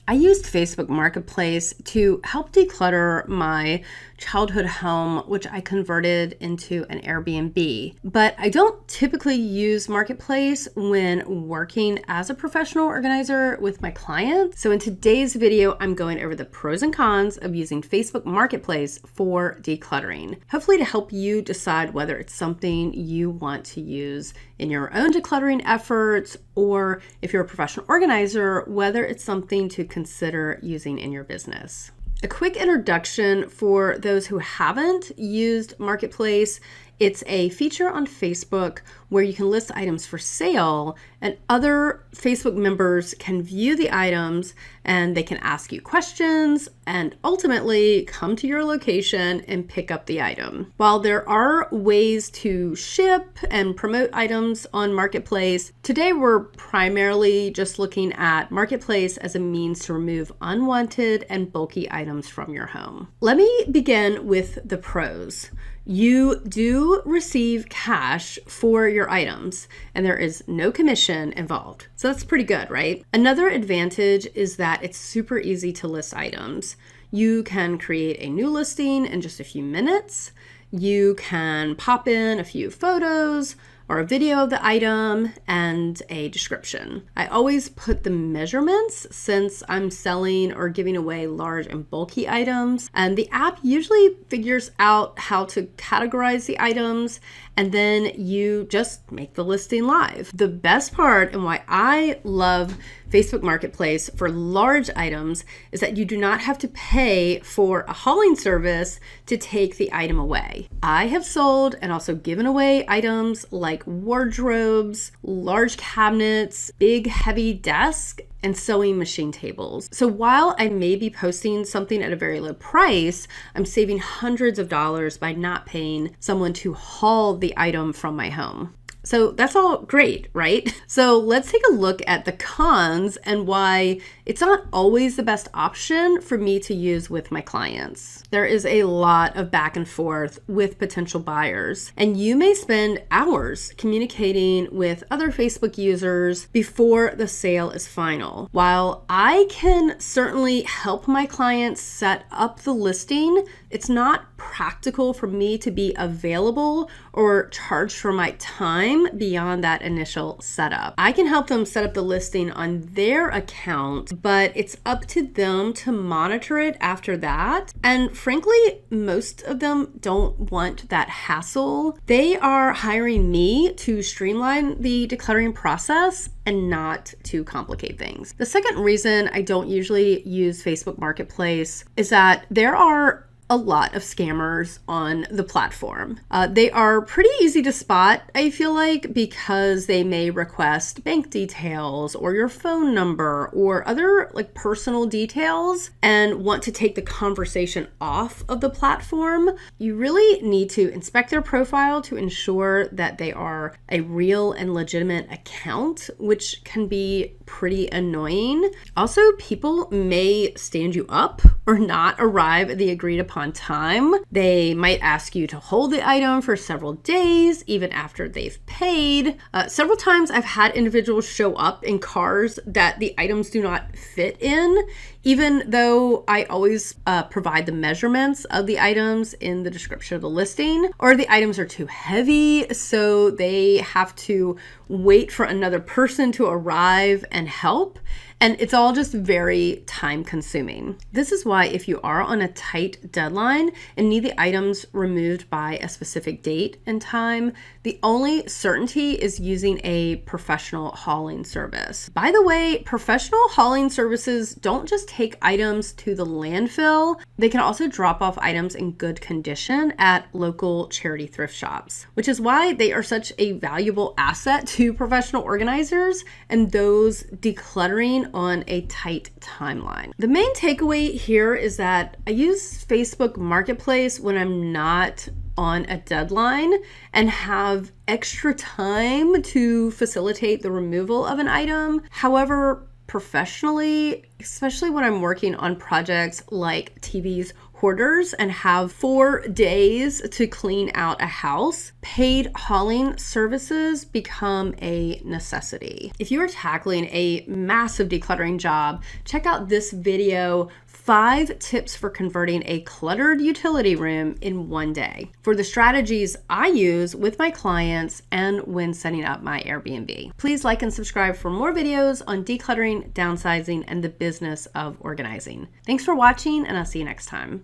I used Facebook Marketplace to help declutter my childhood home, which I converted into an Airbnb. But I don't typically use Marketplace when working as a professional organizer with my clients. So in today's video, I'm going over the pros and cons of using Facebook Marketplace for decluttering, hopefully to help you decide whether it's something you want to use in your own decluttering efforts, or if you're a professional organizer, whether it's something to consider using in your business. A quick introduction for those who haven't used Marketplace. It's a feature on Facebook where you can list items for sale, and other Facebook members can view the items and they can ask you questions and ultimately come to your location and pick up the item. While there are ways to ship and promote items on Marketplace, today we're primarily just looking at Marketplace as a means to remove unwanted and bulky items from your home. Let me begin with the pros. You do receive cash for your items, and there is no commission involved. So that's pretty good, right? Another advantage is that it's super easy to list items. You can create a new listing in just a few minutes. You can pop in a few photos or a video of the item and a description. I always put the measurements since I'm selling or giving away large and bulky items, and the app usually figures out how to categorize the items, and then you just make the listing live. The best part, and why I love Facebook Marketplace for large items, is that you do not have to pay for a hauling service to take the item away. I have sold and also given away items like wardrobes, large cabinets, big heavy desks, and sewing machine tables. So while I may be posting something at a very low price, I'm saving hundreds of dollars by not paying someone to haul the item from my home. So that's all great, right? So let's take a look at the cons and why it's not always the best option for me to use with my clients. There is a lot of back and forth with potential buyers, and you may spend hours communicating with other Facebook users before the sale is final. While I can certainly help my clients set up the listing, it's not practical for me to be available or charge for my time beyond that initial setup. I can help them set up the listing on their account, but it's up to them to monitor it after that. And frankly, most of them don't want that hassle. They are hiring me to streamline the decluttering process and not to complicate things. The second reason I don't usually use Facebook Marketplace is that there are a lot of scammers on the platform. They are pretty easy to spot, I feel like, because they may request bank details or your phone number or other like personal details and want to take the conversation off of the platform. You really need to inspect their profile to ensure that they are a real and legitimate account, which can be pretty annoying. Also, people may stand you up or not arrive at the agreed upon time. They might ask you to hold the item for several days, even after they've paid. Several times I've had individuals show up in cars that the items do not fit in, even though I always provide the measurements of the items in the description of the listing, or the items are too heavy, so they have to wait for another person to arrive and help. And it's all just very time consuming. This is why if you are on a tight deadline and need the items removed by a specific date and time, the only certainty is using a professional hauling service. By the way, professional hauling services don't just take items to the landfill. They can also drop off items in good condition at local charity thrift shops, which is why they are such a valuable asset to professional organizers and those decluttering on a tight timeline. The main takeaway here is that I use Facebook Marketplace when I'm not on a deadline and have extra time to facilitate the removal of an item. However, professionally, especially when I'm working on projects like TV's quarters and have 4 days to clean out a house, paid hauling services become a necessity. If you are tackling a massive decluttering job, check out this video, 5 tips for converting a cluttered utility room in 1 day, for the strategies I use with my clients and when setting up my Airbnb. Please like and subscribe for more videos on decluttering, downsizing, and the business of organizing. Thanks for watching, and I'll see you next time.